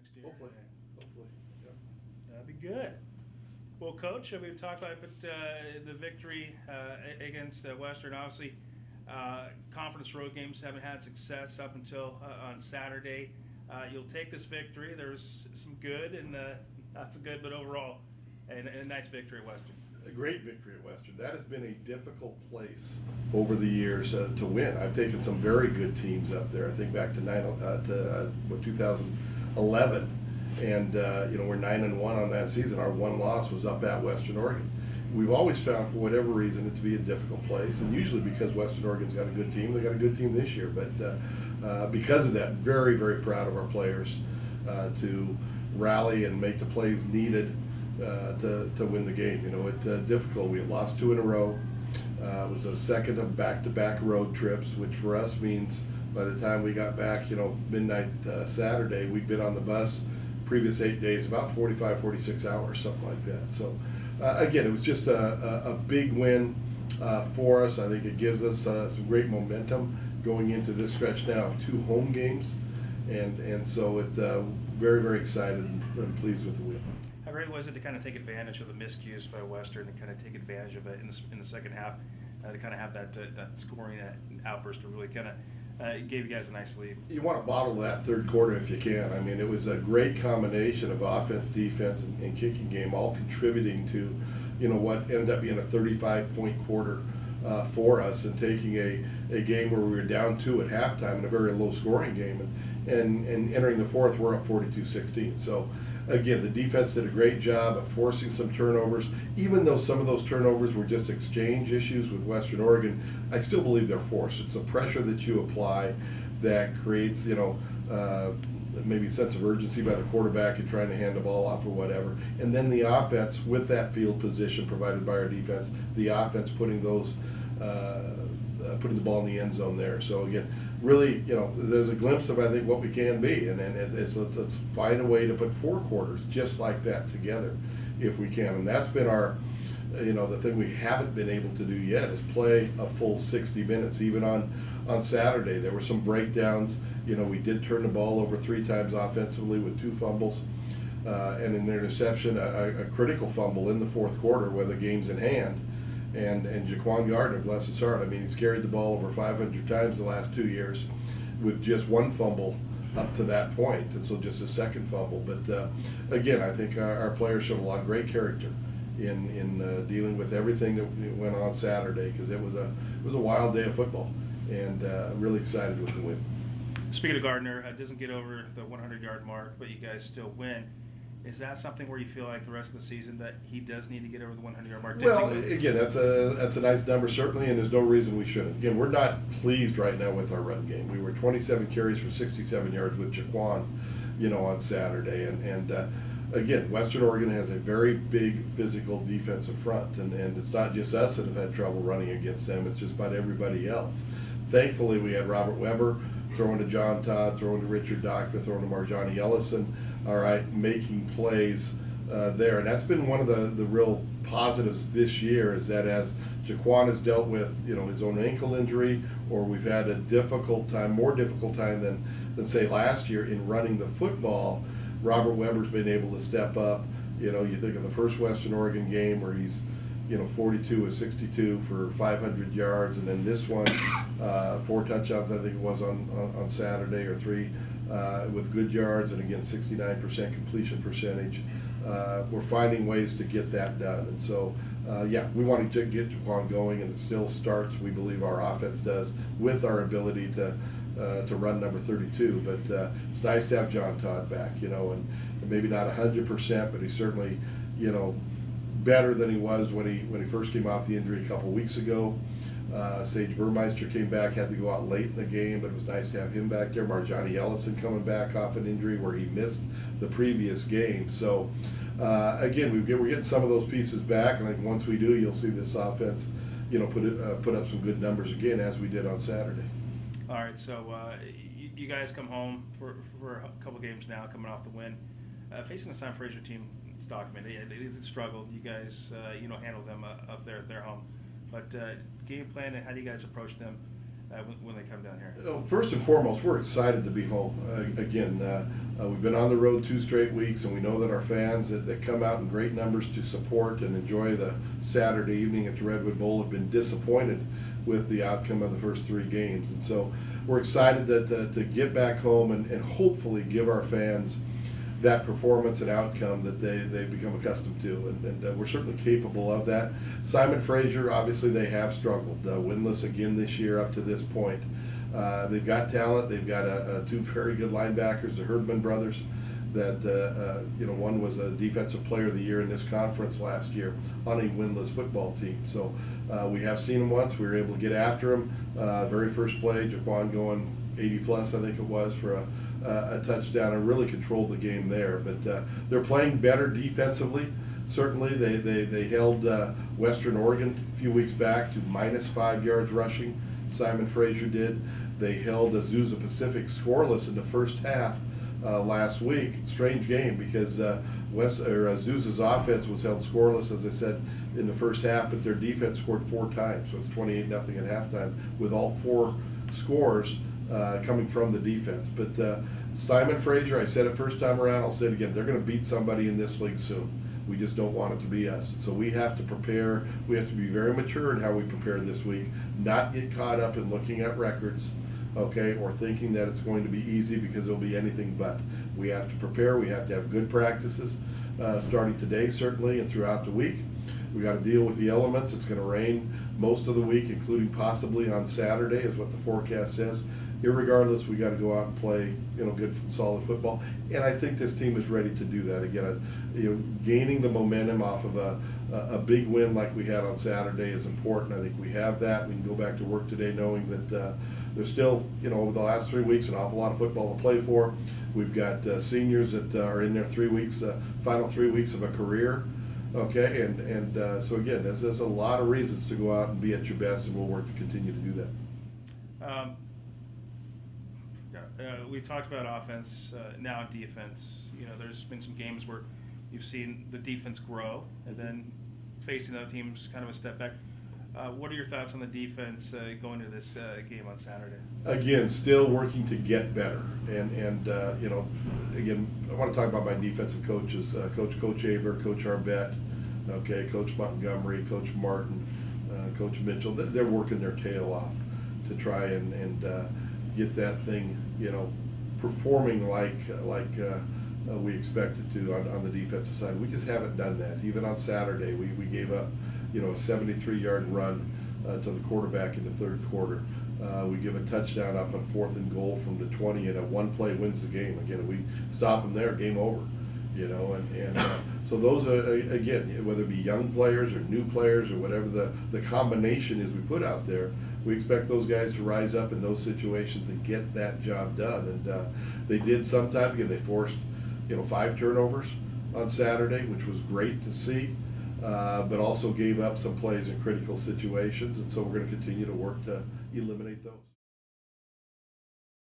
next year. Hopefully, hopefully, yeah. That'd be good. Well, Coach, we talked about the victory against Western. Obviously, conference road games haven't had success up until on Saturday. You'll take this victory. There's some good and not so good, but overall, a nice victory at Western. A great victory at Western. That has been a difficult place over the years to win. I've taken some very good teams up there. I think back to 2011, and we're 9-1 on that season. Our one loss was up at Western Oregon. We've always found, for whatever reason, it to be a difficult place, and usually because Western Oregon's got a good team. They got a good team this year, but because of that, very, very proud of our players to rally and make the plays needed to win the game. It's difficult. We had lost 2 in a row. It was a second of back-to-back road trips, which for us means by the time we got back, midnight Saturday, we'd been on the bus previous 8 days, about 45, 46 hours, something like that. So again, it was just a big win for us. I think it gives us some great momentum going into this stretch now of 2 home games, and so very, very excited and pleased with the win. How great was it to kind of take advantage of the miscues by Western and kind of take advantage of it in the second half, to kind of have that scoring outburst to really kind of gave you guys a nice lead? You want to bottle that third quarter if you can. I mean, it was a great combination of offense, defense, and kicking game, all contributing to, what ended up being a 35-point quarter for us, and taking a game where we were down 2 at halftime in a very low-scoring game, and entering the fourth, we're up 42-16. So again, the defense did a great job of forcing some turnovers. Even though some of those turnovers were just exchange issues with Western Oregon, I still believe they're forced. It's a pressure that you apply that creates, maybe a sense of urgency by the quarterback and trying to hand the ball off or whatever. And then the offense, with that field position provided by our defense, the offense putting the ball in the end zone there. So again, really, there's a glimpse of, I think, what we can be, and let's find a way to put 4 quarters just like that together if we can. And that's been our, the thing we haven't been able to do yet is play a full 60 minutes. Even on Saturday, there were some breakdowns. We did turn the ball over 3 times offensively with 2 fumbles and an interception, a critical fumble in the fourth quarter where the game's in hand. And Jaquan Gardner, bless his heart, I mean, he's carried the ball over 500 times the last 2 years with just 1 fumble up to that point, and so just a second fumble. But again, I think our players showed a lot of great character in dealing with everything that went on Saturday, because it was a wild day of football, and really excited with the win. Speaking of Gardner, doesn't get over the 100-yard mark, but you guys still win. Is that something where you feel like the rest of the season that he does need to get over the 100-yard mark? Well, again, that's a nice number, certainly, and there's no reason we shouldn't. Again, we're not pleased right now with our run game. We were 27 carries for 67 yards with Jaquan, on Saturday. And again, Western Oregon has a very big physical defensive front, and it's not just us that have had trouble running against them. It's just about everybody else. Thankfully, we had Robert Weber throwing to John Todd, throwing to Richard Doctor, throwing to Marjani Ellison, all right, making plays there. And that's been one of the real positives this year, is that as Jaquan has dealt with, his own ankle injury, or we've had a more difficult time than say last year in running the football, Robert Weber's been able to step up. You think of the first Western Oregon game where he's 42 of 62 for 500 yards, and then this one, 4 touchdowns, I think it was on Saturday, or 3, with good yards, and again, 69% completion percentage. We're finding ways to get that done, and so, we want to get Jaquan going, and it still starts, we believe our offense does, with our ability to run number 32, but it's nice to have John Todd back, and maybe not 100%, but he's certainly, better than he was when he first came off the injury a couple weeks ago. Sage Burmeister came back, had to go out late in the game, but it was nice to have him back there. Marjani Ellison coming back off an injury where he missed the previous game. So again, we're getting some of those pieces back, and I think once we do, you'll see this offense, put up some good numbers again, as we did on Saturday. All right, so you guys come home for a couple games now, coming off the win, facing the Sam Fraser team. It's documented. They struggled. You guys, handled them up there at their home. But game plan, and how do you guys approach them when they come down here? First and foremost, we're excited to be home. Again, We've been on the road 2 straight weeks, and we know that our fans that come out in great numbers to support and enjoy the Saturday evening at the Redwood Bowl have been disappointed with the outcome of the first 3 games. And so we're excited to get back home and hopefully give our fans that performance and outcome that they become accustomed to, and we're certainly capable of that. Simon Fraser, obviously they have struggled, winless again this year up to this point. They've got talent. They've got 2 very good linebackers, the Herdman brothers, that one was a defensive player of the year in this conference last year on a winless football team. So we have seen them once. We were able to get after them. Very first play, Jaquan going 80 plus, I think it was, for a touchdown, and really controlled the game there. But they're playing better defensively. Certainly, they held Western Oregon a few weeks back to -5 yards rushing. Simon Fraser did. They held Azusa Pacific scoreless in the first half last week. Strange game because Azusa's offense was held scoreless, as I said, in the first half, but their defense scored 4 times, so it's 28-0 at halftime, with all 4 scores coming from the defense. But Simon Fraser, I said it first time around, I'll say it again, they're going to beat somebody in this league soon. We just don't want it to be us. So we have to prepare. We have to be very mature in how we prepare this week, not get caught up in looking at records, okay, or thinking that it's going to be easy, because it'll be anything but. We have to prepare. We have to have good practices starting today, certainly, and throughout the week. We got to deal with the elements. It's going to rain most of the week, including possibly on Saturday, is what the forecast says. Irregardless, we got to go out and play, good, solid football. And I think this team is ready to do that. Again, gaining the momentum off of a big win like we had on Saturday is important. I think we have that. We can go back to work today knowing that there's still, over the last 3 weeks, an awful lot of football to play for. We've got seniors that are in their 3 weeks, final 3 weeks of a career. Okay, and so again, there's a lot of reasons to go out and be at your best, and we'll work to continue to do that. We talked about offense, now defense. There's been some games where you've seen the defense grow, and then facing other teams kind of a step back. What are your thoughts on the defense going into this game on Saturday? Again, still working to get better, and again, I want to talk about my defensive coaches, Coach Aber, Coach Arbette, okay, Coach Montgomery, Coach Martin, Coach Mitchell. They're working their tail off to try and get that thing, performing like we expected to on the defensive side. We just haven't done that. Even on Saturday, we gave up, a 73-yard run to the quarterback in the 3rd quarter. We give a touchdown up on 4th and goal from the 20, and a 1 play wins the game. Again, we stop them there, game over. And so those are, again, whether it be young players or new players or whatever the combination is we put out there, we expect those guys to rise up in those situations and get that job done. And they did sometimes. Again, they forced 5 turnovers on Saturday, which was great to see, but also gave up some plays in critical situations. And so we're going to continue to work to eliminate those.